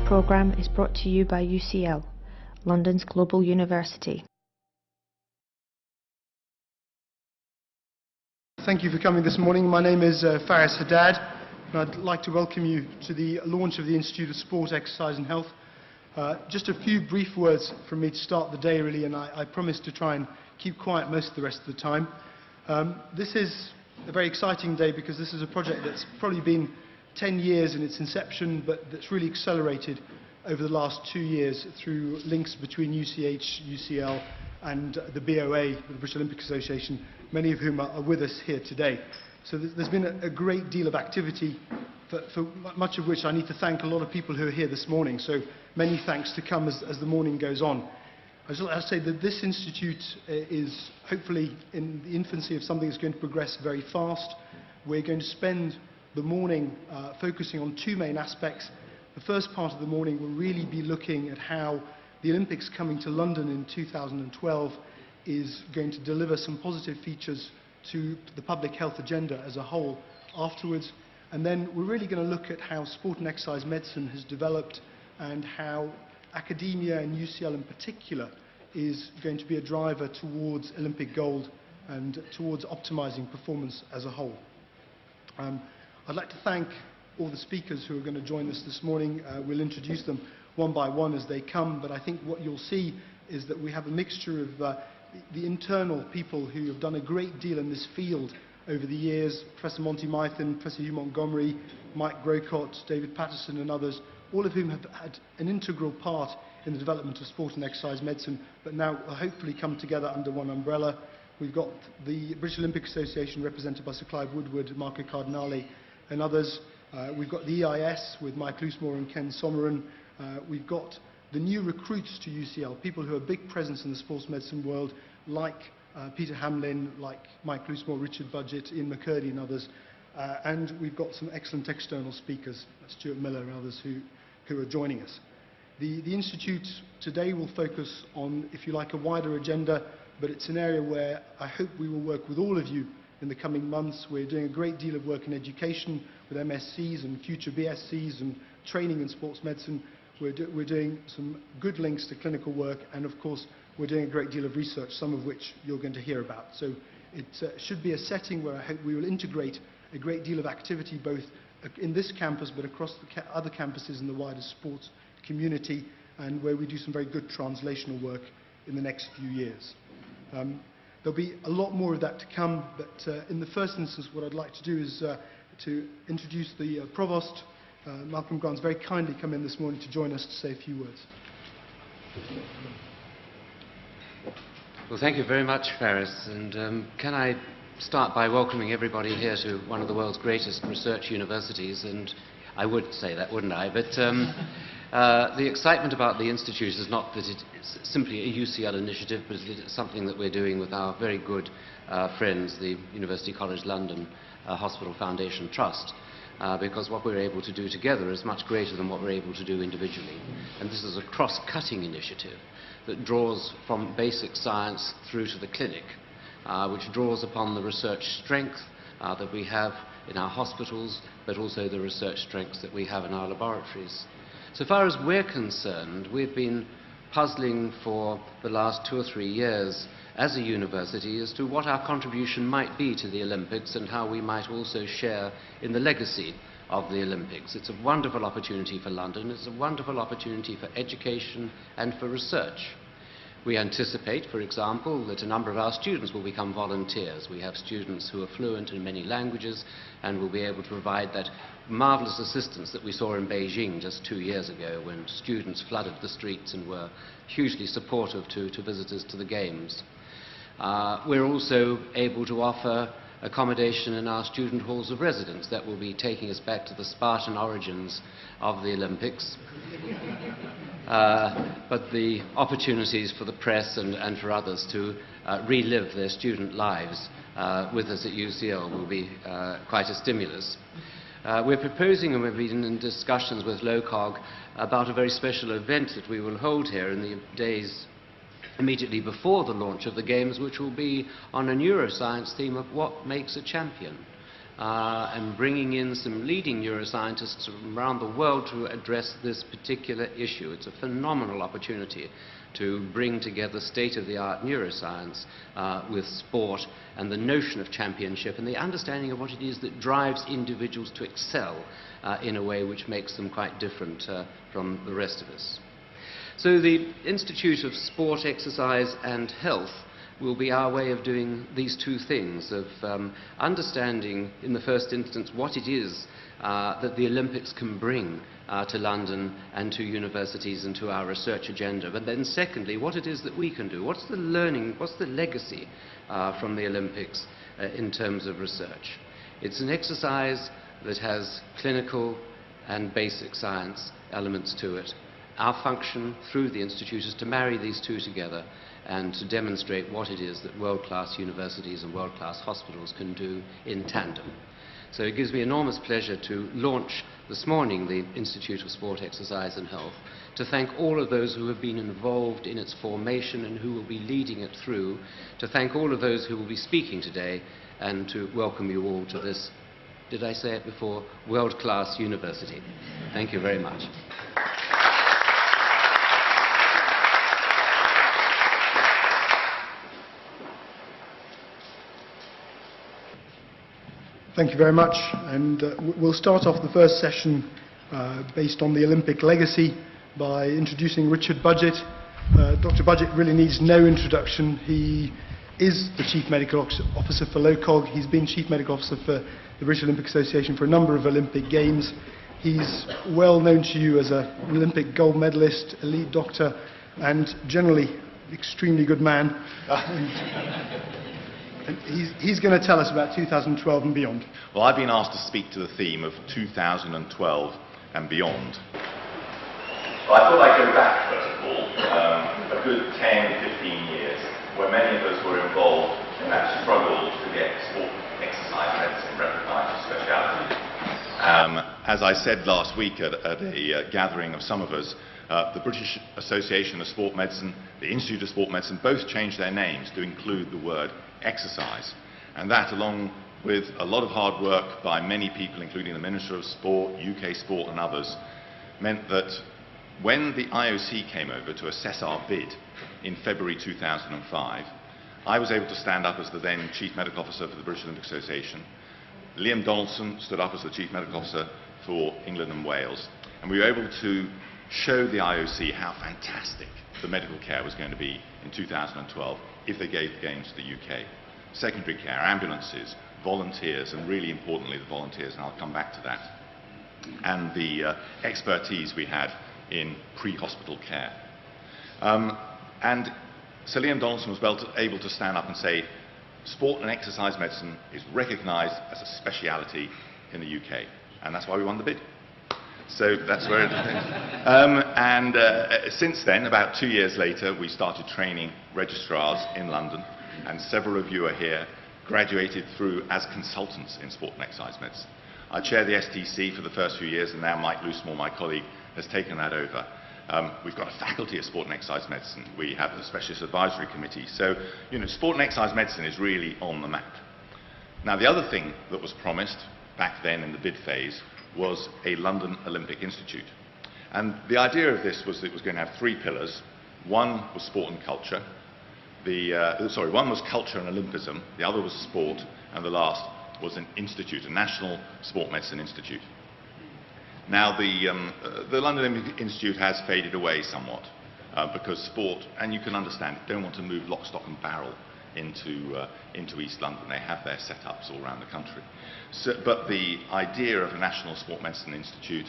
programme is brought to you by UCL, London's global university. Thank you for coming this morning. My name is Faris Haddad, and I'd like to welcome you to the launch of the Institute of Sport, Exercise and Health. Just a few brief words from me to start the day, really, and I promise to try and keep quiet most of the rest of the time. This is a very exciting day because this is a project that's probably been 10 years in its inception, but that's really accelerated over the last 2 years through links between UCH, UCL and the BOA, the British Olympic Association, many of whom are with us here today. So there's been a great deal of activity, for much of which I need to thank a lot of people who are here this morning, so many thanks to come as the morning goes on. I just like to say that this institute is hopefully in the infancy of something that's going to progress very fast. We're going to spend the morning focusing on two main aspects. The first part of the morning will really be looking at how the Olympics coming to London in 2012 is going to deliver some positive features to the public health agenda as a whole afterwards. And then we're really going to look at how sport and exercise medicine has developed and how academia and UCL in particular is going to be a driver towards Olympic gold and towards optimizing performance as a whole. I'd like to thank all the speakers who are going to join us this morning. We'll introduce them one by one as they come, but I think what you'll see is that we have a mixture of the internal people who have done a great deal in this field over the years, Professor Monty Mython, Professor Hugh Montgomery, Mike Grocott, David Patterson and others, all of whom have had an integral part in the development of sport and exercise medicine, but now hopefully come together under one umbrella. We've got the British Olympic Association represented by Sir Clive Woodward, Marco Cardinale and others. We've got the EIS with Mike Loosemore and Ken Sommeren. We've got the new recruits to UCL, people who are a big presence in the sports medicine world, like Peter Hamlin, like Mike Loosemore, Richard Budgett, Ian McCurdy and others. And we've got some excellent external speakers, Stuart Miller and others who are joining us. The Institute today will focus on, if you like, a wider agenda, but it's an area where I hope we will work with all of you in the coming months. We're doing a great deal of work in education with MScs and future BScs and training in sports medicine. We're doing some good links to clinical work, and of course we're doing a great deal of research, some of which you're going to hear about. So it should be a setting where I hope we will integrate a great deal of activity both in this campus but across the other campuses in the wider sports community, and where we do some very good translational work in the next few years. There'll be a lot more of that to come, but in the first instance what I'd like to do is to introduce the Provost. Malcolm Grant's very kindly come in this morning to join us to say a few words. Well, thank you very much, Faris, and can I start by welcoming everybody here to one of the world's greatest research universities, and I would say that, wouldn't I? But the excitement about the Institute is not that it's simply a UCL initiative, but it's something that we're doing with our very good friends, the University College London Hospital Foundation Trust, because what we're able to do together is much greater than what we're able to do individually. And this is a cross-cutting initiative that draws from basic science through to the clinic, which draws upon the research strength that we have in our hospitals, but also the research strengths that we have in our laboratories. So far as we're concerned, we've been puzzling for the last 2 or 3 years as a university as to what our contribution might be to the Olympics and how we might also share in the legacy of the Olympics. It's a wonderful opportunity for London, it's a wonderful opportunity for education and for research. We anticipate, for example, that a number of our students will become volunteers. We have students who are fluent in many languages and will be able to provide that marvelous assistance that we saw in Beijing just 2 years ago when students flooded the streets and were hugely supportive to visitors to the Games. We're also able to offer accommodation in our student halls of residence that will be taking us back to the Spartan origins of the Olympics. But the opportunities for the press and for others to relive their student lives with us at UCL will be quite a stimulus. We're proposing, and we've been in discussions with LOCOG about a very special event that we will hold here in the days immediately before the launch of the Games, which will be on a neuroscience theme of what makes a champion. and bringing in some leading neuroscientists from around the world to address this particular issue. It's a phenomenal opportunity to bring together state-of-the-art neuroscience with sport and the notion of championship and the understanding of what it is that drives individuals to excel in a way which makes them quite different from the rest of us. So the Institute of Sport, Exercise and Health will be our way of doing these two things, of understanding in the first instance what it is that the Olympics can bring to London and to universities and to our research agenda, but then secondly what it is that we can do. What's the learning, what's the legacy from the Olympics in terms of research? It's an exercise that has clinical and basic science elements to it. Our function through the Institute is to marry these two together and to demonstrate what it is that world-class universities and world-class hospitals can do in tandem. So it gives me enormous pleasure to launch this morning the Institute of Sport, Exercise and Health, to thank all of those who have been involved in its formation and who will be leading it through, to thank all of those who will be speaking today, and to welcome you all to this, did I say it before, world-class university. Thank you very much. Thank you very much, and we'll start off the first session based on the Olympic legacy by introducing Richard Budgett. Dr. Budgett really needs no introduction. He is the Chief Medical Officer for LOCOG. He's been Chief Medical Officer for the British Olympic Association for a number of Olympic Games. He's well known to you as an Olympic gold medalist, elite doctor, and generally extremely good man. And he's going to tell us about 2012 and beyond. Well, I've been asked to speak to the theme of 2012 and beyond. Well, I thought I'd go back, first of all, a good 10, 15 years, where many of us were involved in that struggle to get sport exercise medicine recognised as speciality. As I said last week at a gathering of some of us, the British Association of Sport Medicine, the Institute of Sport Medicine, both changed their names to include the word exercise. And that, along with a lot of hard work by many people, including the Minister of Sport, UK Sport and others, meant that when the IOC came over to assess our bid in February 2005, I was able to stand up as the then Chief Medical Officer for the British Olympic Association. Liam Donaldson stood up as the Chief Medical Officer for England and Wales. And we were able to show the IOC how fantastic the medical care was going to be in 2012 if they gave the Games to the UK. Secondary care, ambulances, volunteers, and really importantly the volunteers, and I'll come back to that, and the expertise we had in pre-hospital care. And Sir Liam Donaldson was able to stand up and say, sport and exercise medicine is recognised as a speciality in the UK, and that's why we won the bid. So that's where it is. Since then, about 2 years later, we started training registrars in London, and several of you are here, graduated through as consultants in sport and exercise medicine. I chair the STC for the first few years, and now Mike Loosemore, my colleague, has taken that over. We've got a faculty of sport and exercise medicine. We have a specialist advisory committee. So, you know, sport and exercise medicine is really on the map. Now, the other thing that was promised back then in the bid phase was a London Olympic Institute. And the idea of this was that it was going to have three pillars. One was sport and culture. One was culture and Olympism. The other was sport. And the last was an institute, a National Sport Medicine Institute. Now, the London Olympic Institute has faded away somewhat because sport, and you can understand, don't want to move lock, stock and barrel into East London. They have their setups all around the country. So, but the idea of a National Sport Medicine Institute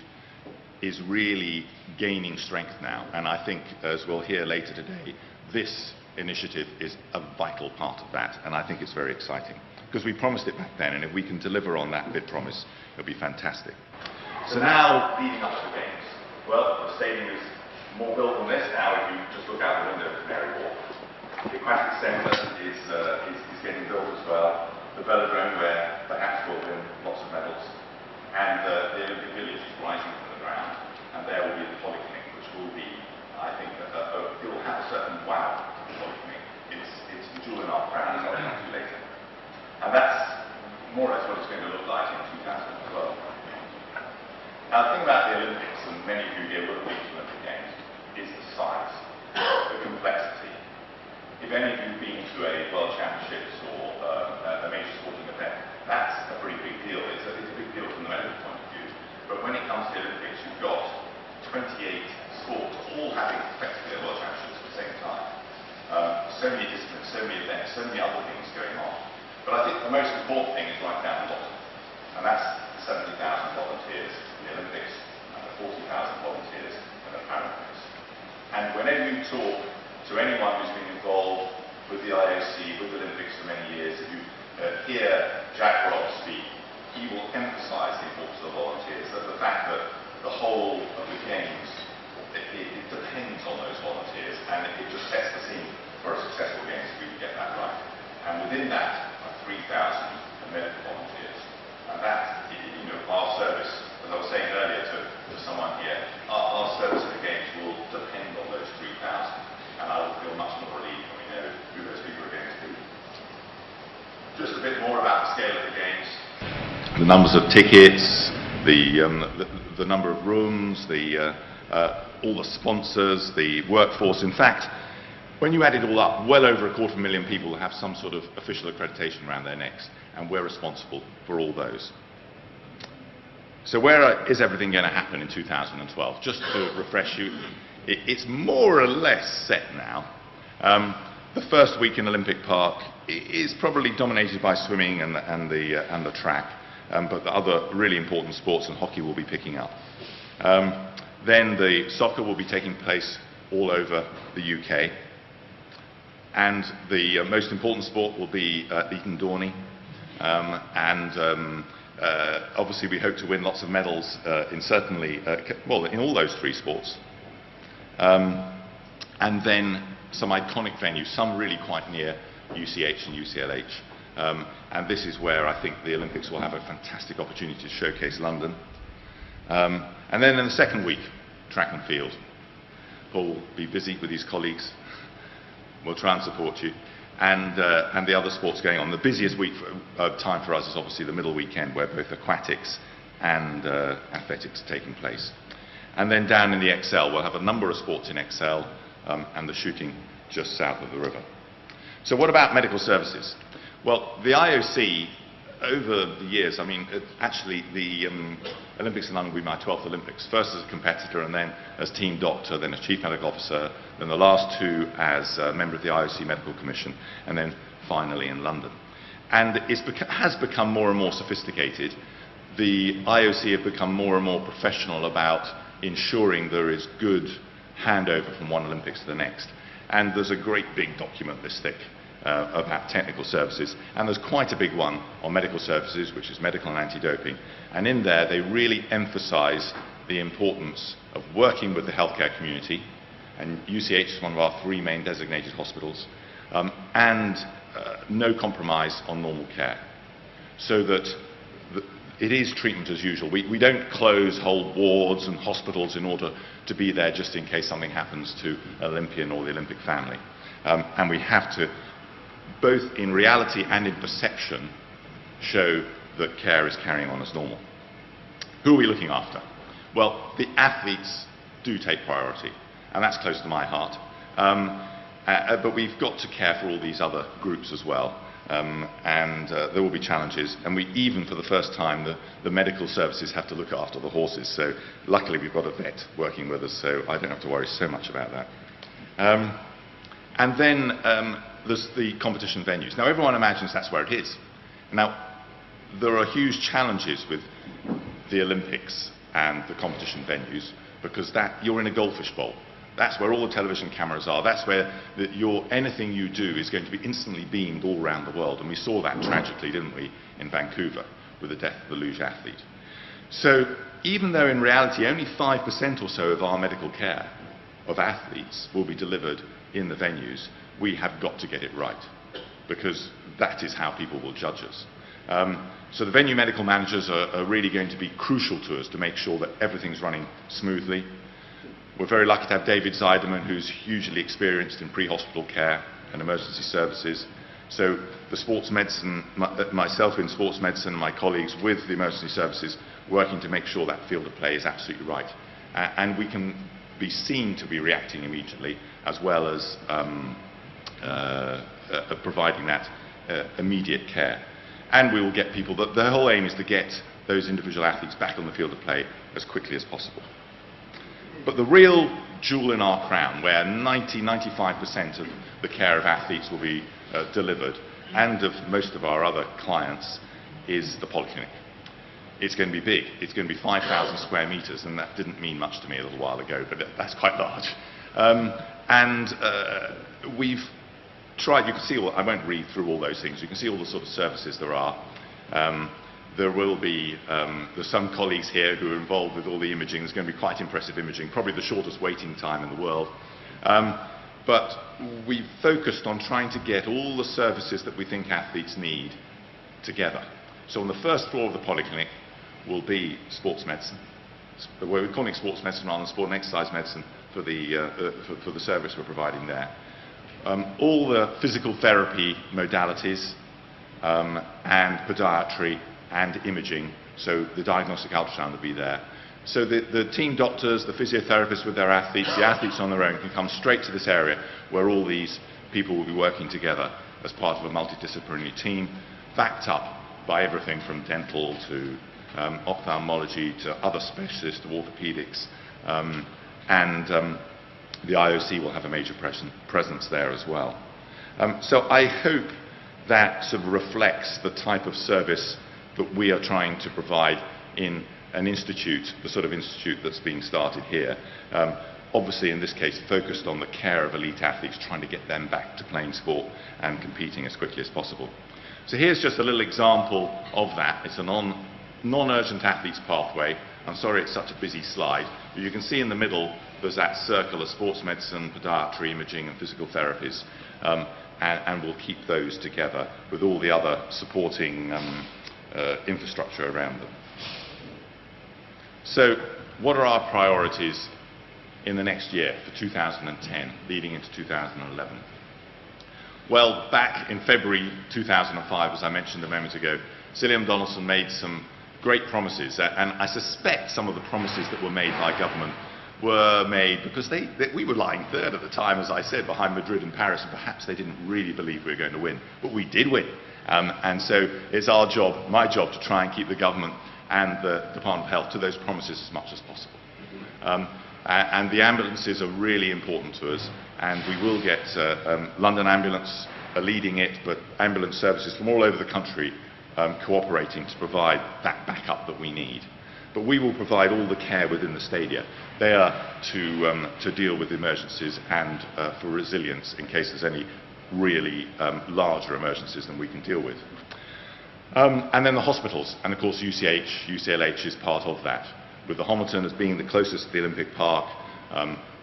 is really gaining strength now. And I think, as we'll hear later today, this initiative is a vital part of that. And I think it's very exciting because we promised it back then. And if we can deliver on that bid promise, it'll be fantastic. So now, leading up to the Games, well, the stadium is more built than this now if you just look out the window at Canary Wharf. The Aquatic Centre is getting built as well. The Velodrome, where perhaps we'll win lots of medals. And the Olympic Village is rising from the ground. And there will be the Polyclinic, which will be, I think, it will have a certain wow, the Polyclinic. It's the jewel in our crown, as I'll come to later. And that's more or less what it's going to look like. so many disciplines, so many events, so many other things going on. But I think the most important thing is right down the bottom, and that's the 70,000 volunteers in the Olympics and the 40,000 volunteers in the Paralympics. And whenever you talk to anyone who's been involved with the IOC, with the Olympics for many years, if you hear Jack Robb speak, he will emphasise the importance of the volunteers, that the fact that the whole of the Games, it depends on those volunteers, and it just sets the scene for a successful Games if we can get that right. And within that are 3,000 medical volunteers. And that, you know, our service, as I was saying earlier to someone here, our service at the Games will depend on those 3,000. And I will feel much more relieved when we know who those people are going to be. Just a bit more about the scale of the Games. The numbers of tickets, the number of rooms, all the sponsors, the workforce. In fact, when you add it all up, well over 250,000 people have some sort of official accreditation around their necks, and we're responsible for all those. So where is everything going to happen in 2012? Just to refresh you, it's more or less set now. The first week in Olympic Park is probably dominated by swimming and the track, but the other really important sports and hockey will be picking up. Then the soccer will be taking place all over the UK. And the most important sport will be Eton Dorney. Obviously we hope to win lots of medals in in all those three sports. And then some iconic venues, some really quite near UCH and UCLH. And this is where I think the Olympics will have a fantastic opportunity to showcase London. And then in the second week, track and field. Paul will be busy with his colleagues. We'll try and support you. And the other sports going on. The busiest week time for us is obviously the middle weekend, where both aquatics and athletics are taking place. And then down in the XL, we'll have a number of sports in XL, and the shooting just south of the river. So what about medical services? Well, the IOC, over the years, I mean, actually the Olympics in London will be my 12th Olympics. First as a competitor, and then as team doctor, then as chief medical officer, then the last two as a member of the IOC Medical Commission, and then finally in London. And it has become more and more sophisticated. The IOC have become more and more professional about ensuring there is good handover from one Olympics to the next. And there's a great big document this thick about technical services, and there's quite a big one on medical services, which is medical and anti-doping. And in there they really emphasise the importance of working with the healthcare community, and UCH is one of our 3 main designated hospitals, and no compromise on normal care, so that it is treatment as usual. We don't close whole wards and hospitals in order to be there just in case something happens to an Olympian or the Olympic family. And we have to, both in reality and in perception, show that care is carrying on as normal. Who are we looking after? Well, the athletes do take priority, and that's close to my heart. But we've got to care for all these other groups as well. There will be challenges, and we even for the first time the medical services have to look after the horses, so luckily we've got a vet working with us, so I don't have to worry so much about that. And then there's the competition venues. Now everyone imagines that's where it is. Now there are huge challenges with the Olympics and the competition venues, because you're in a goldfish bowl. That's where all the television cameras are. That's where anything you do is going to be instantly beamed all around the world. And we saw that tragically, didn't we, in Vancouver, with the death of the luge athlete. So even though in reality only 5% or so of our medical care of athletes will be delivered in the venues, we have got to get it right, because that is how people will judge us. So the venue medical managers are really going to be crucial to us to make sure that everything's running smoothly. We're very lucky to have David Zeiderman, who's hugely experienced in pre-hospital care and emergency services. So the sports medicine, myself in sports medicine and my colleagues with the emergency services, working to make sure that field of play is absolutely right. And we can be seen to be reacting immediately, as well as providing that immediate care. And we will get people, the whole aim is to get those individual athletes back on the field of play as quickly as possible. But the real jewel in our crown, where 95% of the care of athletes will be delivered, and of most of our other clients, is the polyclinic. It's going to be big. It's going to be 5,000 square meters, and that didn't mean much to me a little while ago, but that's quite large. We've tried, you can see, I won't read through all those things, you can see all the sort of services there are. There will be, there's some colleagues here who are involved with all the imaging. There's going to be quite impressive imaging, probably the shortest waiting time in the world. But we've focused on trying to get all the services that we think athletes need together. So on the first floor of the polyclinic will be sports medicine. We're calling it sports medicine rather than sport and exercise medicine for the service we're providing there. All the physical therapy modalities and podiatry and imaging, so the diagnostic ultrasound will be there. So the team doctors, the physiotherapists with their athletes, the athletes on their own can come straight to this area where all these people will be working together as part of a multidisciplinary team, backed up by everything from dental to ophthalmology to other specialists to orthopedics, the IOC will have a major presence there as well. So I hope that sort of reflects the type of service that we are trying to provide in an institute, the sort of institute that's being started here. Obviously, in this case, focused on the care of elite athletes, trying to get them back to playing sport and competing as quickly as possible. So here's just a little example of that. It's a non-urgent athletes pathway. I'm sorry it's such a busy slide, but you can see in the middle there's that circle of sports medicine, podiatry, imaging and physical therapies, and we'll keep those together with all the other supporting infrastructure around them. So what are our priorities in the next year for 2010, leading into 2011? Well, back in February 2005, as I mentioned a moment ago, Cillian Donaldson made some great promises, and I suspect some of the promises that were made by government were made because we were lying third at the time, as I said, behind Madrid and Paris, and perhaps they didn't really believe we were going to win. But we did win. And so it's our job, my job, to try and keep the government and the Department of Health to those promises as much as possible. And the ambulances are really important to us, and we will get London Ambulance leading it, but ambulance services from all over the country cooperating to provide that backup that we need. But we will provide all the care within the stadia. They are to deal with emergencies and for resilience in case there's any really larger emergencies than we can deal with. And then the hospitals, and of course UCLH is part of that, with the Hamilton as being the closest to the Olympic Park,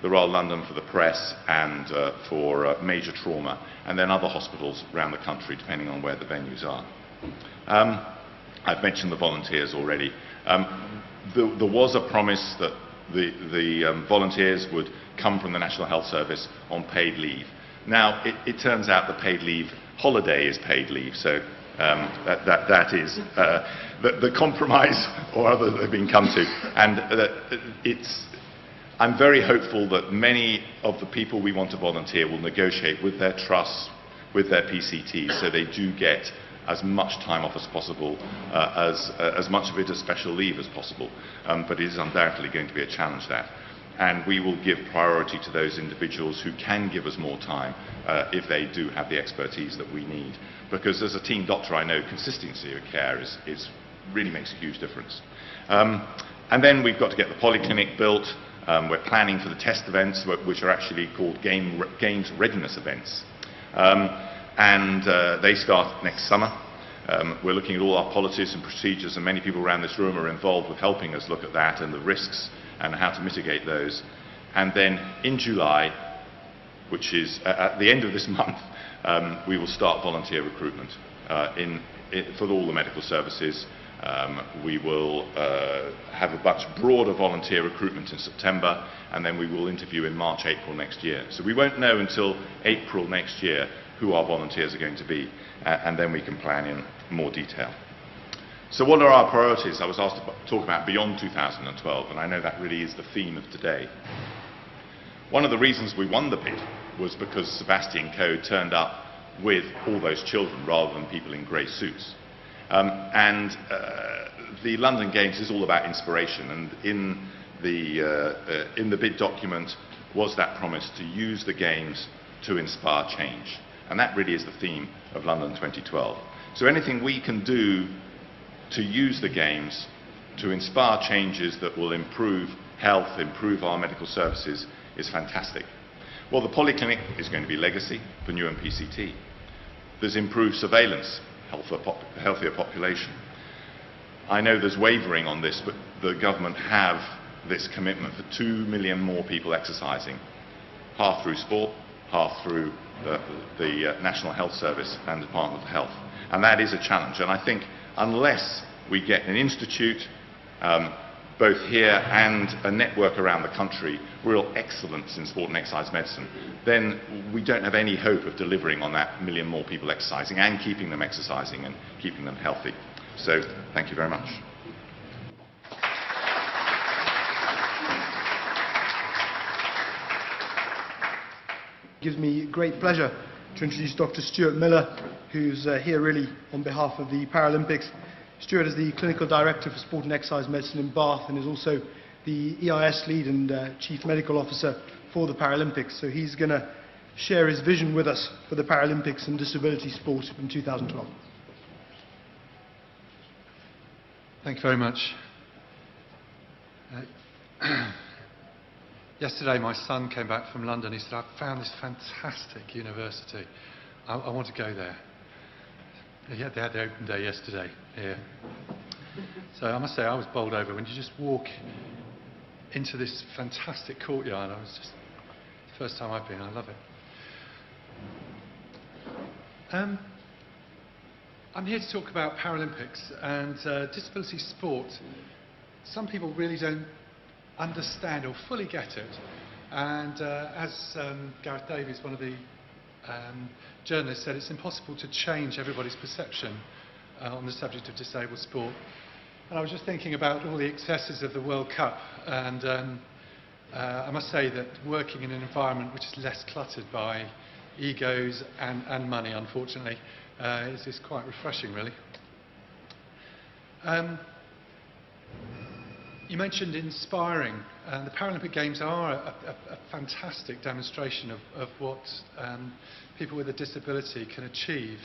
the Royal London for the press and for major trauma, and then other hospitals around the country depending on where the venues are. I've mentioned the volunteers already. There was a promise that the volunteers would come from the National Health Service on paid leave. Now, it turns out the paid leave, holiday is paid leave, so that is the compromise or other that have been come to. And I'm very hopeful that many of the people we want to volunteer will negotiate with their trusts, with their PCTs, so they do get as much time off as possible, as much of it as special leave as possible. But it is undoubtedly going to be a challenge, that. And we will give priority to those individuals who can give us more time if they do have the expertise that we need. Because as a team doctor, I know consistency of care really makes a huge difference. And then we've got to get the polyclinic built. We're planning for the test events, which are actually called games readiness events. They start next summer. We're looking at all our policies and procedures, and many people around this room are involved with helping us look at that and the risks and how to mitigate those. And then in July, which is at the end of this month, we will start volunteer recruitment for all the medical services. We will have a much broader volunteer recruitment in September, and then we will interview in March, April next year. So we won't know until April next year who our volunteers are going to be, and then we can plan in more detail. So what are our priorities? I was asked to talk about beyond 2012, and I know that really is the theme of today. One of the reasons we won the bid was because Sebastian Coe turned up with all those children rather than people in grey suits. The London Games is all about inspiration, and in the bid document was that promise to use the Games to inspire change. And that really is the theme of London 2012. So anything we can do to use the Games to inspire changes that will improve health, improve our medical services, is fantastic. Well, the polyclinic is going to be legacy for new and PCT. There's improved surveillance, healthier population. I know there's wavering on this, but the government have this commitment for 2 million more people exercising, half through sport, half through the National Health Service and Department of Health. And that is a challenge. And I think unless we get an institute, both here and a network around the country, real excellence in sport and exercise medicine, then we don't have any hope of delivering on that 1 million more people exercising and keeping them exercising and keeping them healthy. So, thank you very much. It gives me great pleasure to introduce Dr. Stuart Miller, who's here really on behalf of the Paralympics. Stuart is the Clinical Director for Sport and Exercise Medicine in Bath and is also the EIS Lead and Chief Medical Officer for the Paralympics. So he's going to share his vision with us for the Paralympics and disability sport in 2012. Thank you very much. Yesterday my son came back from London. He said, "I've found this fantastic university. I want to go there." They had the open day yesterday here. So I must say I was bowled over when you just walk into this fantastic courtyard. It's the first time I've been. I love it. I'm here to talk about Paralympics and disability sport. Some people really don't understand or fully get it. And as Gareth Davies, one of the journalists, said, it's impossible to change everybody's perception on the subject of disabled sport. And I was just thinking about all the excesses of the World Cup, and I must say that working in an environment which is less cluttered by egos and money, unfortunately, is quite refreshing, really. You mentioned inspiring, and the Paralympic Games are a fantastic demonstration of what people with a disability can achieve.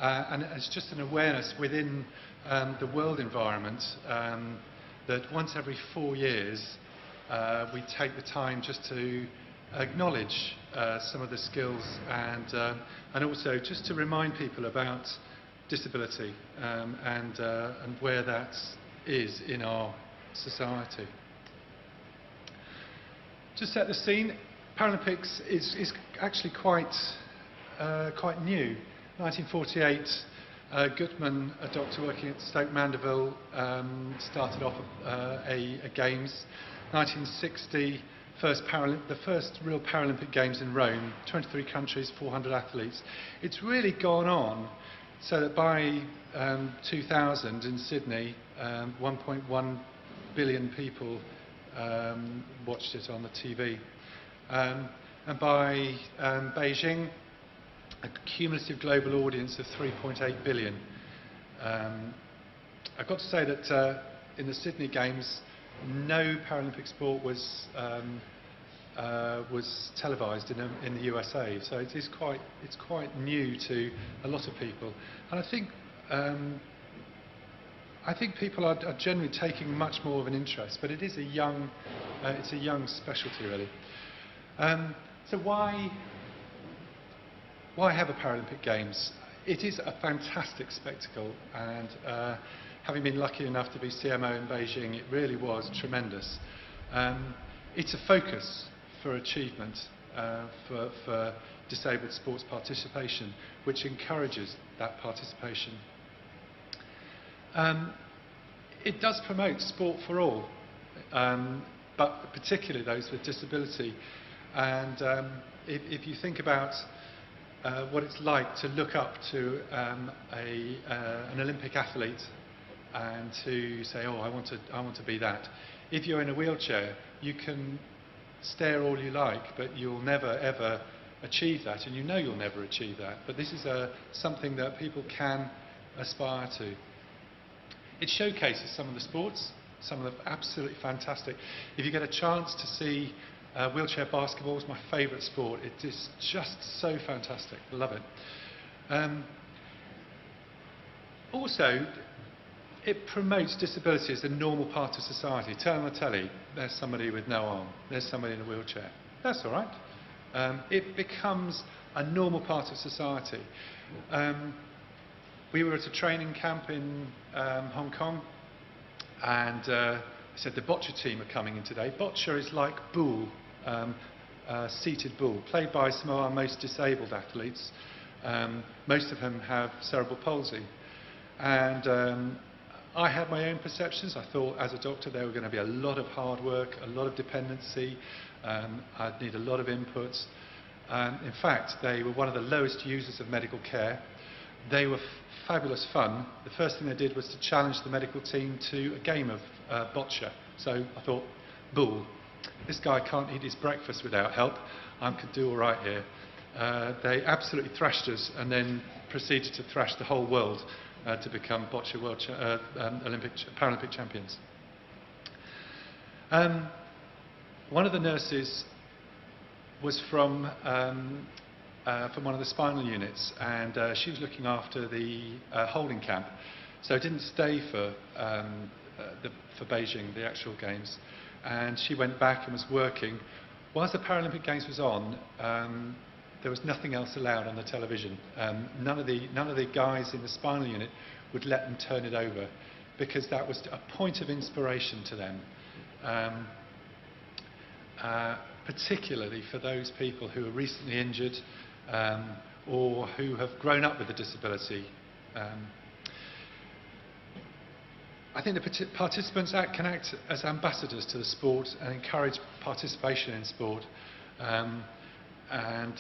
And it's just an awareness within the world environment that once every 4 years we take the time just to acknowledge some of the skills and also just to remind people about disability and where that is in our society. To set the scene, Paralympics is actually quite new. 1948, Gutman, a doctor working at Stoke Mandeville, started off a Games. 1960, the first real Paralympic Games in Rome, 23 countries, 400 athletes. It's really gone on so that by 2000 in Sydney, 1.1 billion people watched it on the TV. And by Beijing, a cumulative global audience of 3.8 billion. I've got to say that in the Sydney Games, no Paralympic sport was televised in the USA, so it's quite new to a lot of people, and I think people are generally taking much more of an interest, but it is it's a young specialty, really. So why have a Paralympic Games? It is a fantastic spectacle, and having been lucky enough to be CMO in Beijing, it really was tremendous. It's a focus for achievement for disabled sports participation, which encourages that participation. It does promote sport for all, but particularly those with disability. And if you think about what it's like to look up to an Olympic athlete and to say, "Oh, I want to be that." If you're in a wheelchair, you can stare all you like, but you'll never ever achieve that, and you know you'll never achieve that. But this is something that people can aspire to. It showcases some of the sports, some of the absolutely fantastic. If you get a chance to see Wheelchair basketball is my favourite sport. It is just so fantastic. I love it. Also, it promotes disability as a normal part of society. Turn on the telly, there's somebody with no arm, there's somebody in a wheelchair. That's all right. It becomes a normal part of society. We were at a training camp in Hong Kong, and said the boccia team are coming in today. Boccia is like bull, seated bull, played by some of our most disabled athletes. Most of them have cerebral palsy. And I had my own perceptions. I thought as a doctor there were going to be a lot of hard work, a lot of dependency. I'd need a lot of input. In fact, they were one of the lowest users of medical care. They were fabulous fun. The first thing they did was to challenge the medical team to a game of boccia. So I thought, bull, this guy can't eat his breakfast without help. I could do all right here. They absolutely thrashed us and then proceeded to thrash the whole world to become boccia Paralympic champions. One of the nurses was from one of the spinal units, and she was looking after the holding camp, so I didn't stay for Beijing, the actual games, and she went back and was working. Whilst the Paralympic Games was on, there was nothing else allowed on the television. None of the guys in the spinal unit would let them turn it over, because that was a point of inspiration to them. Particularly for those people who are recently injured or who have grown up with a disability. I think the participants can act as ambassadors to the sport and encourage participation in sport, and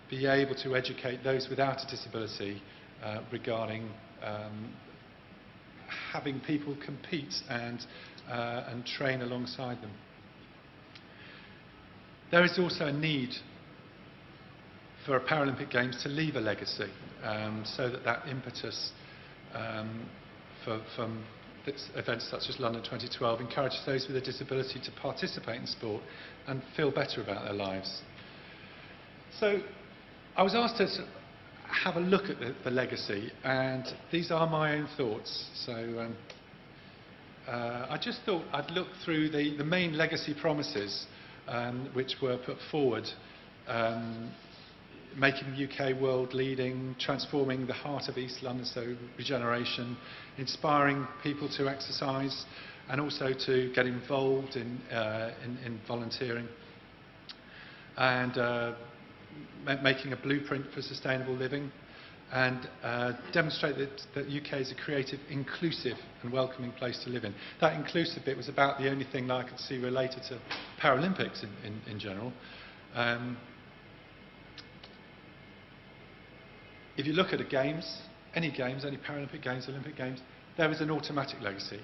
be able to educate those without a disability regarding having people compete and train alongside them. There is also a need for a Paralympic Games to leave a legacy, so that impetus from events such as London 2012 encourages those with a disability to participate in sport and feel better about their lives. So I was asked to have a look at the legacy, and these are my own thoughts. So I just thought I'd look through the main legacy promises which were put forward, making the UK world leading, transforming the heart of East London, so regeneration, inspiring people to exercise and also to get involved in volunteering, and making a blueprint for sustainable living, and demonstrate that the UK is a creative, inclusive and welcoming place to live in. That inclusive bit was about the only thing that I could see related to Paralympics in general. If you look at the games, any Paralympic Games, Olympic Games, there is an automatic legacy.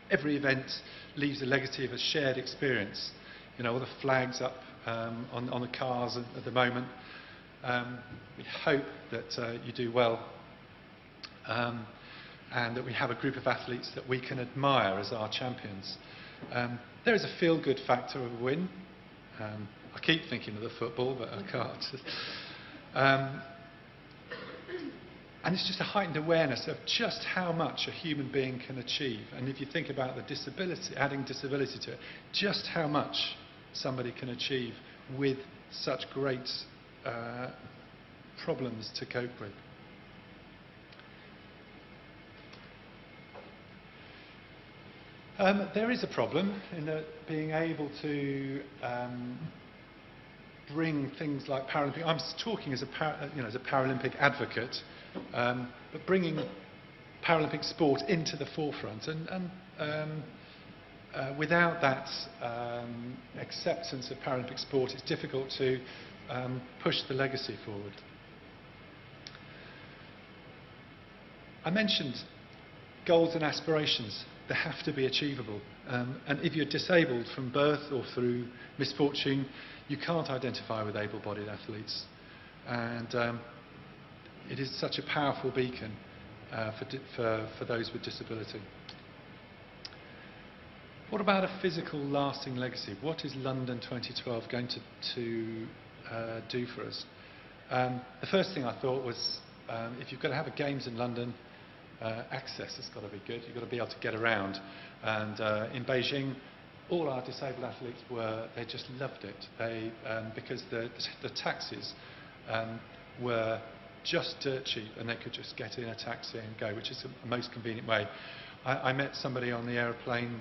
Every event leaves a legacy of a shared experience. You know, all the flags up on the cars at the moment. We hope that you do well, and that we have a group of athletes that we can admire as our champions. There is a feel-good factor of a win. I keep thinking of the football, but I can't. And it's just a heightened awareness of just how much a human being can achieve. And if you think about the disability, adding disability to it, just how much somebody can achieve with such great problems to cope with. There is a problem in that being able to bring things like Paralympic. I'm talking as a Paralympic advocate, but bringing Paralympic sport into the forefront, and without that acceptance of Paralympic sport, it's difficult to push the legacy forward. I mentioned goals and aspirations. They have to be achievable. And if you're disabled from birth or through misfortune, you can't identify with able-bodied athletes. And it is such a powerful beacon for those with disability. What about a physical lasting legacy? What is London 2012 going to do for us? The first thing I thought was, if you're going to have a Games in London, access has got to be good. You've got to be able to get around. And in Beijing, all our disabled athletes they just loved it. Because the taxis were just dirt cheap, and they could just get in a taxi and go, which is the most convenient way. I met somebody on the aeroplane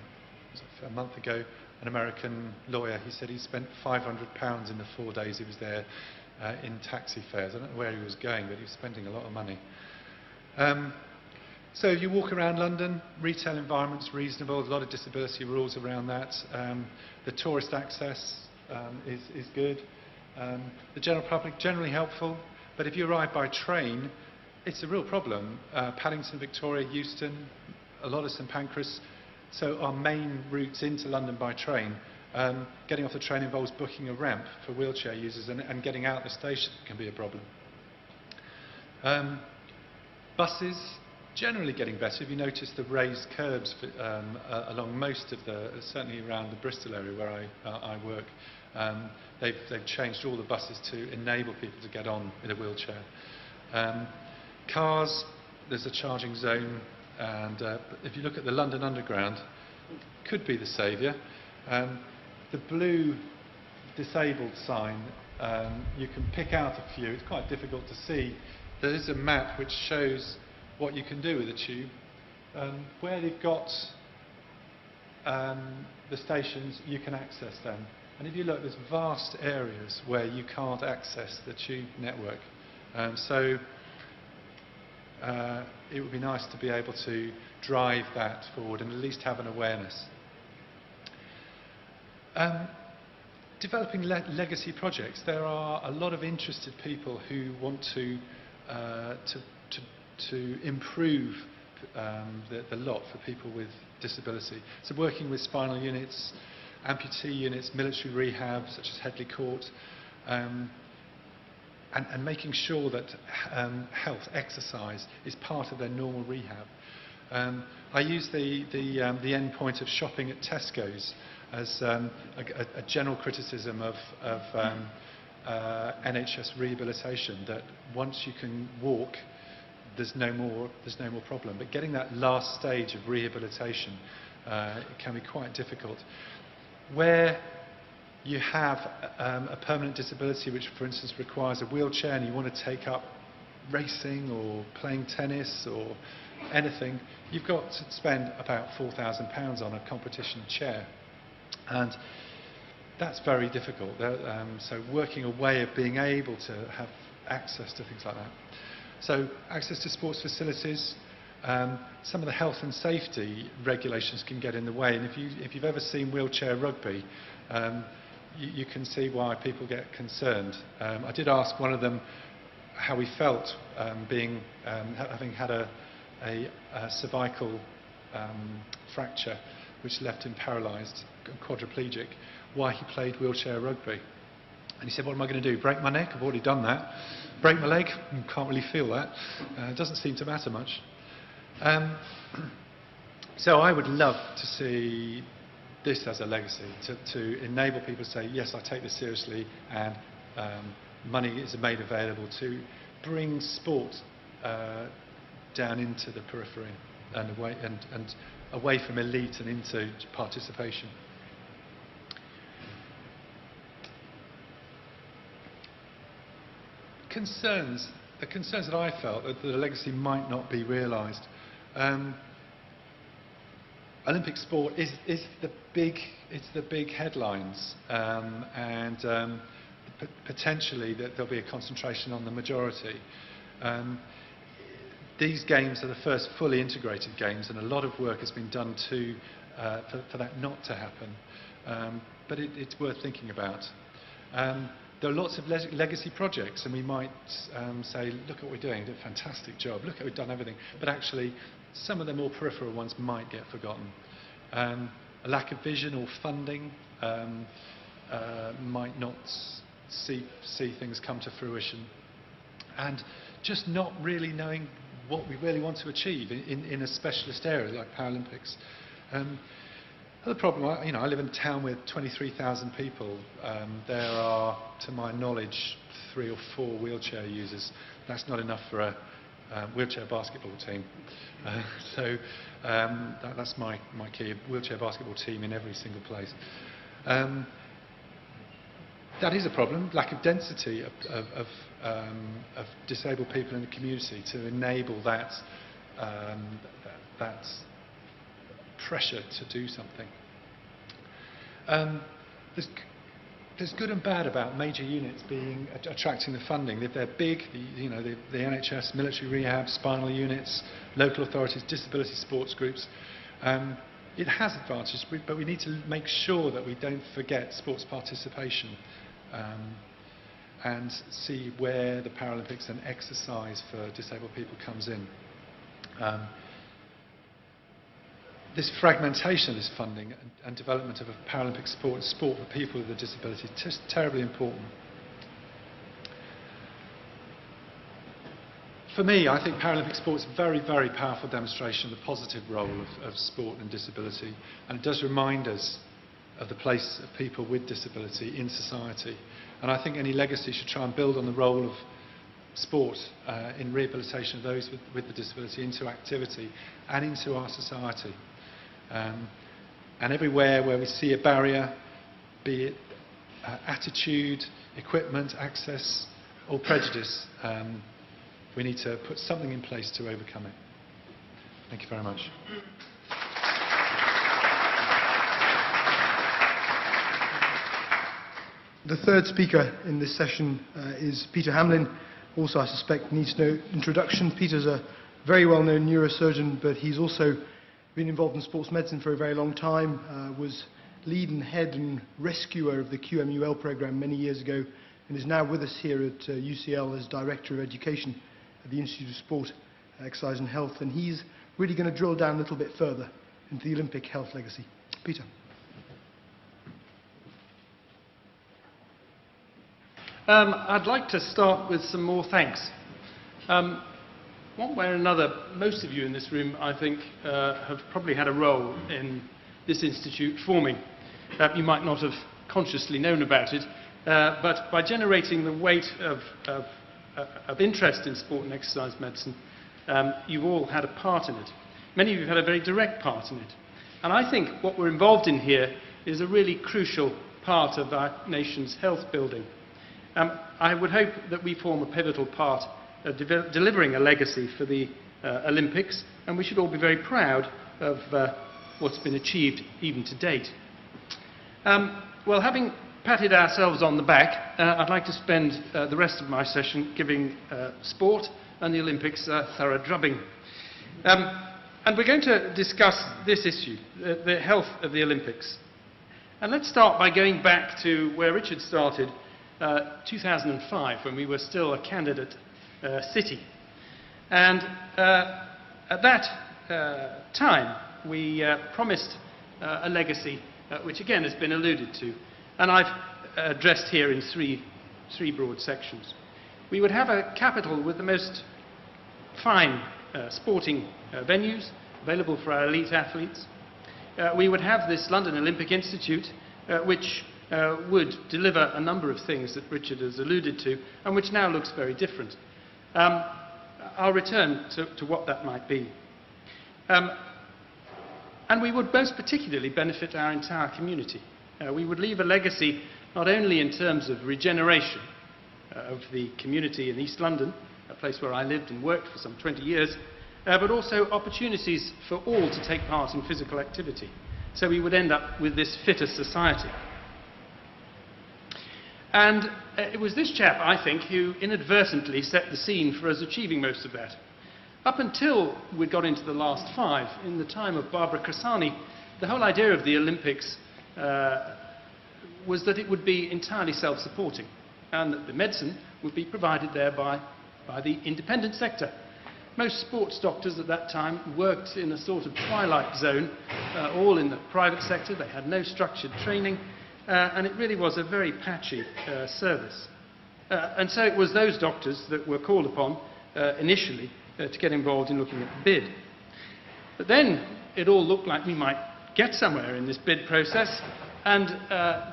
a month ago, an American lawyer. He said he spent £500 in the 4 days he was there in taxi fares. I don't know where he was going, but he was spending a lot of money. So if you walk around London, retail environment's reasonable, a lot of disability rules around that. The tourist access is good. The general public, generally helpful, but if you arrive by train, it's a real problem. Paddington, Victoria, Euston, a lot of St Pancras. So our main routes into London by train, getting off the train involves booking a ramp for wheelchair users, and getting out the station can be a problem. Buses, generally getting better. If you notice the raised curbs along most of certainly around the Bristol area where I work, they've changed all the buses to enable people to get on in a wheelchair. Cars, there's a charging zone, and if you look at the London Underground, could be the saviour. The blue disabled sign, you can pick out a few. It's quite difficult to see. There is a map which shows what you can do with a tube. Where they've got the stations, you can access them. And if you look, there's vast areas where you can't access the tube network. So it would be nice to be able to drive that forward and at least have an awareness. Developing legacy projects. There are a lot of interested people who want to improve the lot for people with disability. So working with spinal units, amputee units, military rehab such as Headley Court, and making sure that health, exercise is part of their normal rehab. I use the end point of shopping at Tesco's as a general criticism of NHS rehabilitation, that once you can walk, there's no more problem. But getting that last stage of rehabilitation can be quite difficult. Where you have a permanent disability which, for instance, requires a wheelchair, and you want to take up racing or playing tennis or anything, you've got to spend about £4,000 on a competition chair. And that's very difficult. So working a way of being able to have access to things like that. So access to sports facilities, some of the health and safety regulations can get in the way. And if you've ever seen wheelchair rugby, you can see why people get concerned. I did ask one of them how he felt having had a cervical fracture which left him paralysed, quadriplegic, why he played wheelchair rugby. And he said, what am I going to do, break my neck? I've already done that. Break my leg? Can't really feel that. It doesn't seem to matter much. So I would love to see this as a legacy, to enable people to say, yes, I take this seriously, and money is made available to bring sport down into the periphery and away from elite and into participation. The concerns that I felt that the legacy might not be realised. Olympic sport is the big headlines, and potentially that there'll be a concentration on the majority. These games are the first fully integrated games, and a lot of work has been done for that not to happen. But it's worth thinking about. There are lots of legacy projects, and we might say, look at what we're doing, did a fantastic job, look at we've done everything. But actually, some of the more peripheral ones might get forgotten. A lack of vision or funding might not see things come to fruition. And just not really knowing what we really want to achieve in a specialist area like Paralympics. The problem, I live in a town with 23,000 people. There are, to my knowledge, 3 or 4 wheelchair users. That's not enough for a wheelchair basketball team. That's my key, wheelchair basketball team in every single place. That is a problem, lack of density of disabled people in the community to enable that pressure to do something. There's good and bad about major units attracting the funding. If they're big, the NHS, military rehab, spinal units, local authorities, disability sports groups, it has advantages, but we need to make sure that we don't forget sports participation and see where the Paralympics and exercise for disabled people comes in. This fragmentation of this funding and development of a Paralympic sport for people with a disability is just terribly important. For me, I think Paralympic sport is a very, very powerful demonstration of the positive role of sport and disability, and it does remind us of the place of people with disability in society. And I think any legacy should try and build on the role of sport in rehabilitation of those with the disability into activity and into our society. And everywhere where we see a barrier, be it attitude, equipment, access or prejudice, we need to put something in place to overcome it. Thank you very much. The third speaker in this session is Peter Hamlin. Also, I suspect needs no introduction. Peter's a very well-known neurosurgeon, but he's also been involved in sports medicine for a very long time, was lead and head and rescuer of the QMUL program many years ago, and is now with us here at UCL as Director of Education at the Institute of Sport, Exercise and Health, and he's really going to drill down a little bit further into the Olympic health legacy. Peter. I'd like to start with some more thanks. One way or another, most of you in this room, I think, have probably had a role in this institute forming. You might not have consciously known about it, but by generating the weight of interest in sport and exercise medicine, you've all had a part in it. Many of you have had a very direct part in it. And I think what we're involved in here is a really crucial part of our nation's health building. I would hope that we form a pivotal part of delivering a legacy for the Olympics, and we should all be very proud of what's been achieved even to date. Well, having patted ourselves on the back, I'd like to spend the rest of my session giving sport and the Olympics a thorough drubbing. And we're going to discuss this issue, the health of the Olympics. And let's start by going back to where Richard started, 2005, when we were still a candidate city. And at that time, we promised a legacy which again has been alluded to, and I've addressed here in three broad sections. We would have a capital with the most fine sporting venues available for our elite athletes. We would have this London Olympic Institute, which would deliver a number of things that Richard has alluded to, and which now looks very different. I'll return to what that might be. And we would most particularly benefit our entire community. We would leave a legacy not only in terms of regeneration of the community in East London, a place where I lived and worked for some 20 years, but also opportunities for all to take part in physical activity. So we would end up with this fitter society. And it was this chap, I think, who inadvertently set the scene for us achieving most of that. Up until we got into the last 5, in the time of Barbara Cressani, the whole idea of the Olympics was that it would be entirely self-supporting, and that the medicine would be provided there by the independent sector. Most sports doctors at that time worked in a sort of twilight zone, all in the private sector. They had no structured training, and it really was a very patchy service. And so it was those doctors that were called upon initially to get involved in looking at the bid. But then it all looked like we might get somewhere in this bid process, and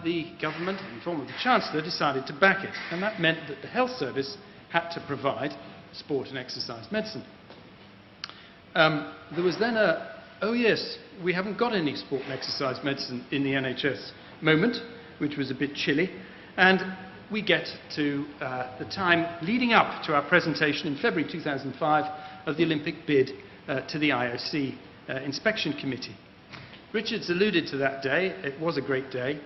the government, in the form of the Chancellor, decided to back it. And that meant that the health service had to provide sport and exercise medicine. There was then oh yes, we haven't got any sport and exercise medicine in the NHS moment, which was a bit chilly. And we get to the time leading up to our presentation in February 2005 of the Olympic bid to the IOC Inspection Committee. Richard's alluded to that day. It was a great day.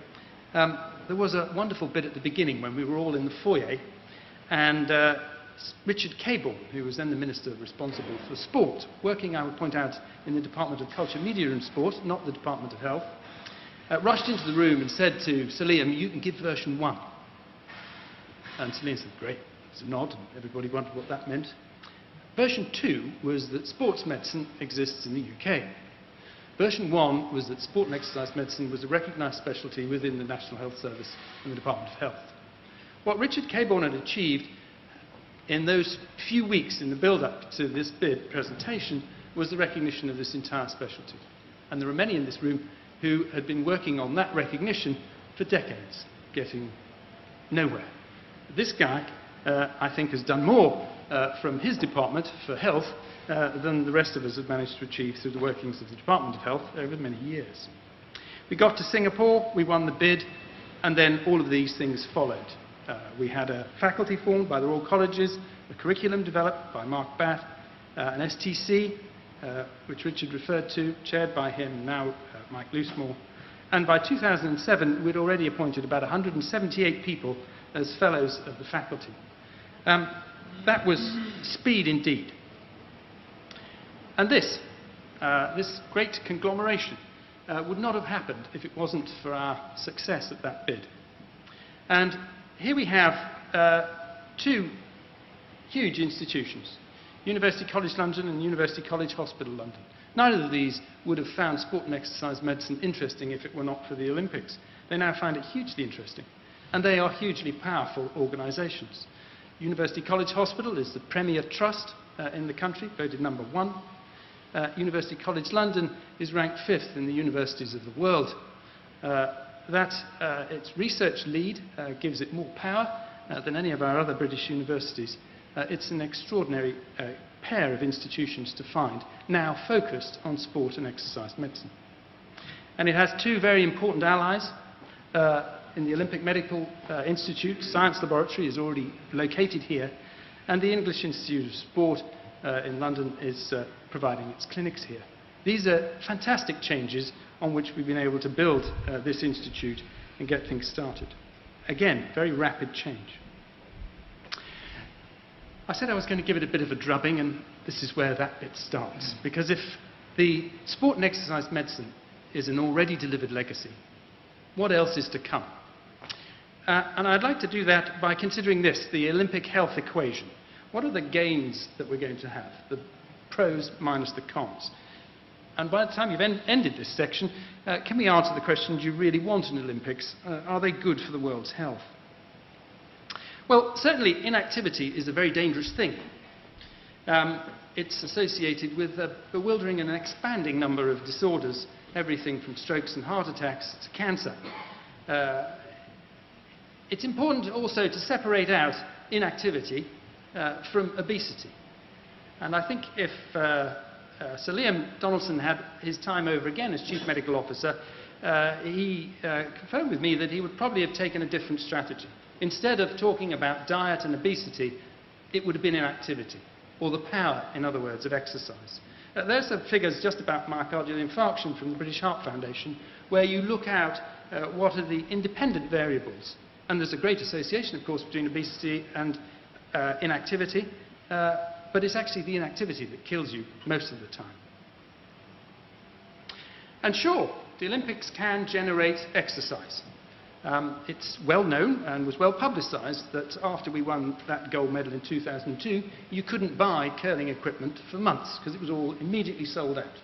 There was a wonderful bit at the beginning when we were all in the foyer, and Richard Cabourn, who was then the Minister responsible for sport, working, I would point out, in the Department of Culture, Media and Sport, not the Department of Health, rushed into the room and said to Sir Liam, "You can give version 1. And Sir Liam said, "Great." It's a nod, and everybody wondered what that meant. Version 2 was that sports medicine exists in the UK. Version 1 was that sport and exercise medicine was a recognised specialty within the National Health Service and the Department of Health. What Richard Cabourn had achieved in those few weeks in the build-up to this bid presentation was the recognition of this entire specialty. And there are many in this room who had been working on that recognition for decades, getting nowhere. This guy, I think, has done more from his department for health than the rest of us have managed to achieve through the workings of the Department of Health over many years. We got to Singapore, we won the bid, and then all of these things followed. We had a faculty formed by the Royal Colleges, a curriculum developed by Mark Batt, an STC, which Richard referred to, chaired by him, now Mike Loosemore. And by 2007, we'd already appointed about 178 people as fellows of the faculty. That was speed indeed. And this great conglomeration would not have happened if it wasn't for our success at that bid. And here we have two huge institutions, University College London and University College Hospital London. Neither of these would have found sport and exercise medicine interesting if it were not for the Olympics. They now find it hugely interesting, and they are hugely powerful organisations. University College Hospital is the premier trust in the country, voted number 1. University College London is ranked 5th in the universities of the world. Its research lead gives it more power than any of our other British universities. It's an extraordinary pair of institutions to find, now focused on sport and exercise medicine. And it has two very important allies. In the Olympic Medical Institute, Science Laboratory is already located here, and the English Institute of Sport in London is providing its clinics here. These are fantastic changes on which we've been able to build this institute and get things started. Again, very rapid change. I said I was going to give it a bit of a drubbing, and this is where that bit starts. Because if the sport and exercise medicine is an already delivered legacy, what else is to come? And I'd like to do that by considering this, the Olympic health equation. What are the gains that we're going to have? The pros minus the cons. And by the time you've ended this section, can we answer the question, do you really want an Olympics? Are they good for the world's health? Well, certainly inactivity is a very dangerous thing. It's associated with a bewildering and an expanding number of disorders, everything from strokes and heart attacks to cancer. It's important also to separate out inactivity from obesity. And I think if Sir Liam Donaldson had his time over again as Chief Medical Officer, he confirmed with me that he would probably have taken a different strategy. Instead of talking about diet and obesity, it would have been inactivity, or the power, in other words, of exercise. There's some figures just about myocardial infarction from the British Heart Foundation, where you look out what are the independent variables. And there's a great association, of course, between obesity and inactivity, but it's actually the inactivity that kills you most of the time. And sure, the Olympics can generate exercise. It's well known and was well publicised that after we won that gold medal in 2002, you couldn't buy curling equipment for months because it was all immediately sold out.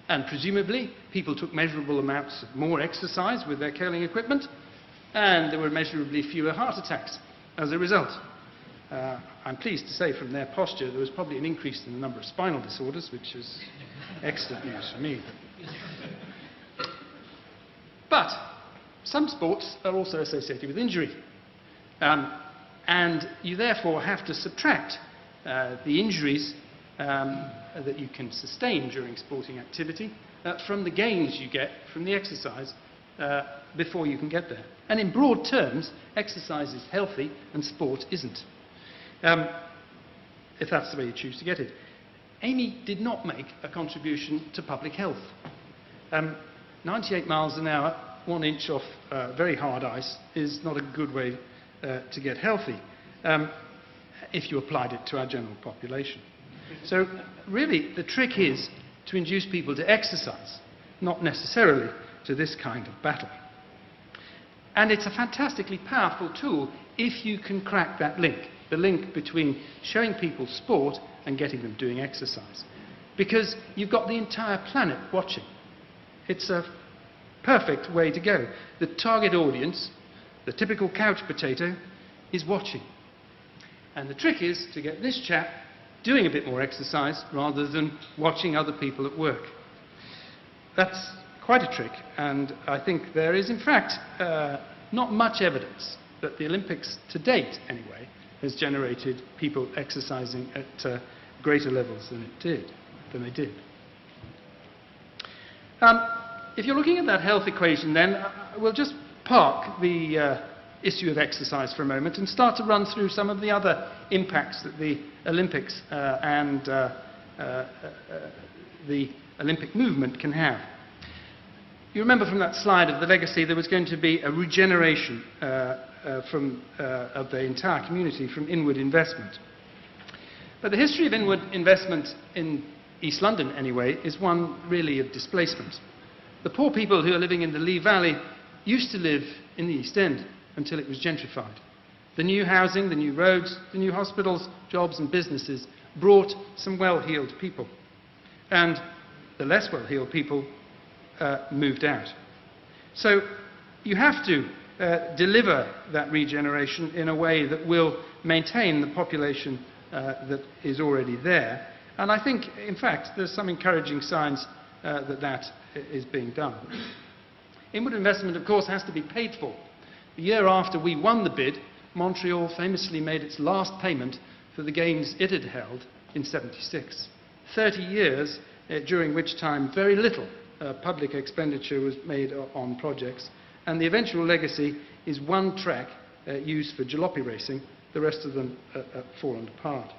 And presumably, people took measurable amounts of more exercise with their curling equipment, and there were measurably fewer heart attacks as a result. I'm pleased to say from their posture there was probably an increase in the number of spinal disorders, which is excellent news for me. some sports are also associated with injury. And you therefore have to subtract the injuries that you can sustain during sporting activity from the gains you get from the exercise before you can get there. And in broad terms, exercise is healthy and sport isn't, if that's the way you choose to get it. Amy did not make a contribution to public health. 98 miles an hour, 1 inch off very hard ice, is not a good way to get healthy if you applied it to our general population. So really, the trick is to induce people to exercise, not necessarily to this kind of battle. And it's a fantastically powerful tool if you can crack that link, the link between showing people sport and getting them doing exercise. Because you've got the entire planet watching. It's a perfect way to go. The target audience, the typical couch potato, is watching. And the trick is to get this chap doing a bit more exercise rather than watching other people at work. That's quite a trick, and I think there is, in fact, not much evidence that the Olympics, to date anyway, has generated people exercising at greater levels than they did. If you're looking at that health equation, then we'll just park the issue of exercise for a moment and start to run through some of the other impacts that the Olympics and the Olympic movement can have. You remember from that slide of the legacy there was going to be a regeneration of the entire community from inward investment. But the history of inward investment in East London, anyway, is one really of displacement. The poor people who are living in the Lee Valley used to live in the East End until it was gentrified. The new housing, the new roads, the new hospitals, jobs and businesses brought some well-heeled people. And the less well-heeled people moved out. So you have to deliver that regeneration in a way that will maintain the population that is already there. And I think, in fact, there's some encouraging signs that is being done. Inward investment, of course, has to be paid for. The year after we won the bid, Montreal famously made its last payment for the games it had held in '76. 30 years during which time very little public expenditure was made on projects, and the eventual legacy is one track used for jalopy racing. The rest of them have fallen apart.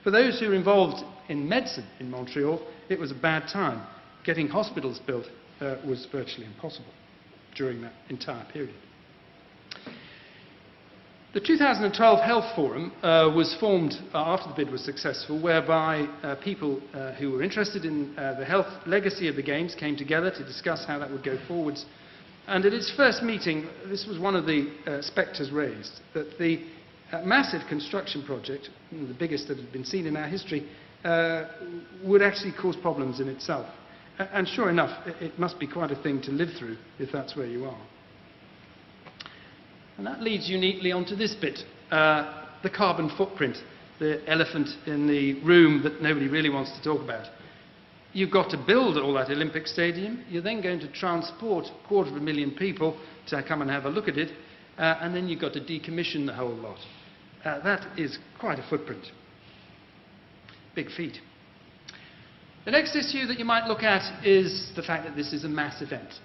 For those who were involved in medicine in Montreal, it was a bad time. Getting hospitals built was virtually impossible during that entire period. The 2012 Health Forum was formed after the bid was successful, whereby people who were interested in the health legacy of the Games came together to discuss how that would go forwards. And at its first meeting, this was one of the spectres raised, that the massive construction project, the biggest that had been seen in our history, would actually cause problems in itself. And sure enough, it must be quite a thing to live through if that's where you are. And that leads you neatly onto this bit, the carbon footprint, the elephant in the room that nobody really wants to talk about. You've got to build all that Olympic stadium, you're then going to transport 250,000 people to come and have a look at it, and then you've got to decommission the whole lot. That is quite a footprint. Big feat. The next issue that you might look at is the fact that this is a mass event.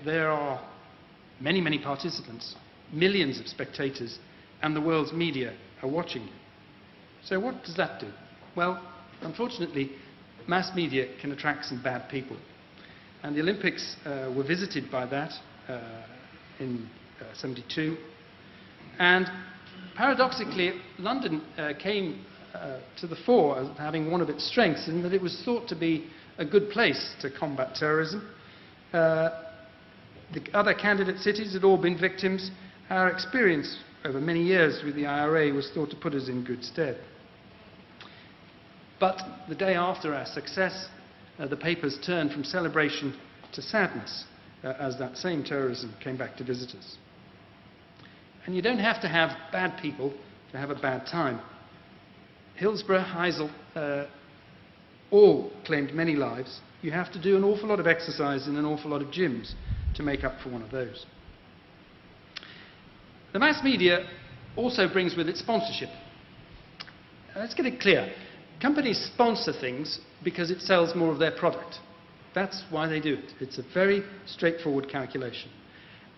There are many, many participants, millions of spectators, and the world's media are watching you. So what does that do? Well, unfortunately, mass media can attract some bad people. And the Olympics were visited by that in '72. And paradoxically, London came to the fore as having one of its strengths in that it was thought to be a good place to combat terrorism. The other candidate cities had all been victims. Our experience over many years with the IRA was thought to put us in good stead. But the day after our success, the papers turned from celebration to sadness as that same terrorism came back to visit us. And you don't have to have bad people to have a bad time. Hillsborough, Heysel, all claimed many lives. You have to do an awful lot of exercise in an awful lot of gyms to make up for one of those. The mass media also brings with it sponsorship. Let's get it clear. Companies sponsor things because it sells more of their product. That's why they do it. It's a very straightforward calculation.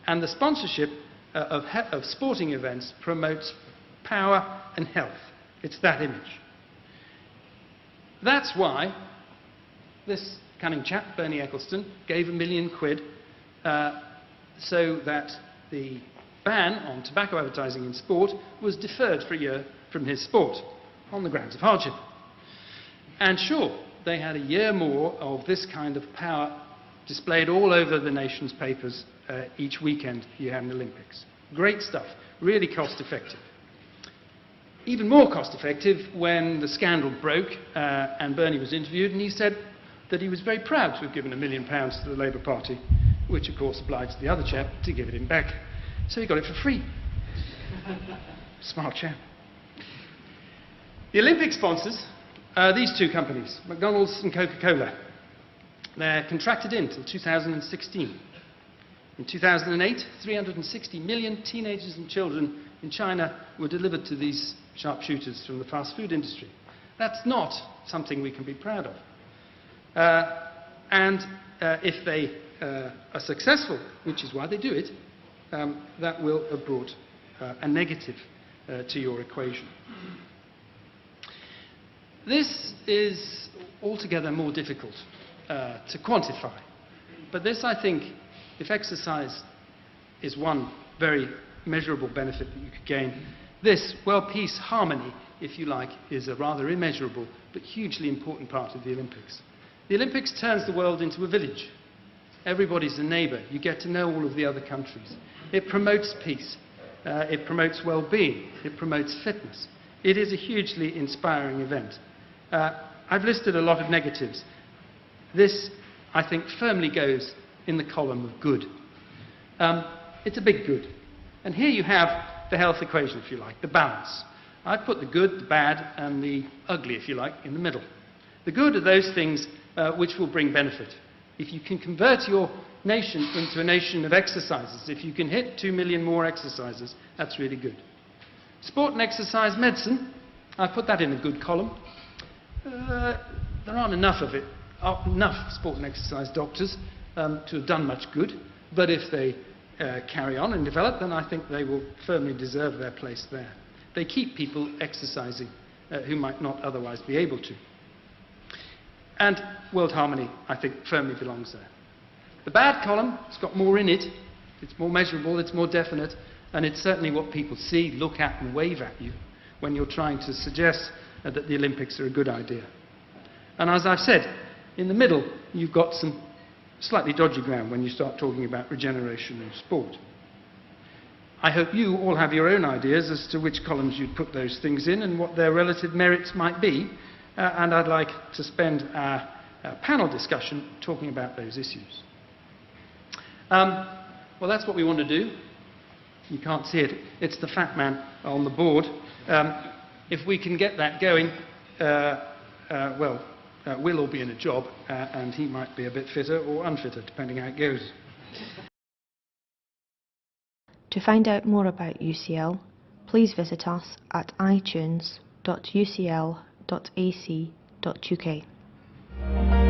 And the sponsorship of sporting events promotes power and health. It's that image. That's why this cunning chap, Bernie Ecclestone, gave £1 million so that the ban on tobacco advertising in sport was deferred for a year from his sport on the grounds of hardship. And sure, they had a year more of this kind of power displayed all over the nation's papers each weekend you had an Olympics. Great stuff, really cost effective. Even more cost effective when the scandal broke and Bernie was interviewed, and he said that he was very proud to have given £1 million to the Labour Party, which of course obliged the other chap to give it him back. So he got it for free. Smart chap. The Olympic sponsors are these two companies, McDonald's and Coca-Cola. They're contracted in until 2016. In 2008, 360 million teenagers and children in China were delivered to these sharpshooters from the fast food industry. That's not something we can be proud of. If they are successful, which is why they do it, that will have brought a negative to your equation. This is altogether more difficult to quantify. But this, I think, if exercise is one very measurable benefit that you could gain, this, well, peace, harmony, if you like, is a rather immeasurable but hugely important part of the Olympics. The Olympics turns the world into a village. Everybody's a neighbour. You get to know all of the other countries. It promotes peace. It promotes well-being. It promotes fitness. It is a hugely inspiring event. I've listed a lot of negatives. This, I think, firmly goes in the column of good. It's a big good. And here you have the health equation, if you like, the balance. I've put the good, the bad, and the ugly, if you like, in the middle. The good are those things which will bring benefit. If you can convert your nation into a nation of exercises, if you can hit 2 million more exercises, that's really good. Sport and exercise medicine, I've put that in a good column. There aren't enough of it, enough sport and exercise doctors to have done much good, but if they carry on and develop, then I think they will firmly deserve their place there. They keep people exercising who might not otherwise be able to. And world harmony, I think, firmly belongs there. The bad column, it's got more in it, it's more measurable, it's more definite, and it's certainly what people see, look at and wave at you when you're trying to suggest that the Olympics are a good idea. And as I've said, in the middle, you've got some slightly dodgy ground when you start talking about regeneration in sport. I hope you all have your own ideas as to which columns you'd put those things in and what their relative merits might be. And I'd like to spend our panel discussion talking about those issues. Well, that's what we want to do. You can't see it. It's the fat man on the board. If we can get that going, we'll all be in a job, and he might be a bit fitter or unfitter, depending how it goes. To find out more about UCL, please visit us at itunes.ucl.ac.uk.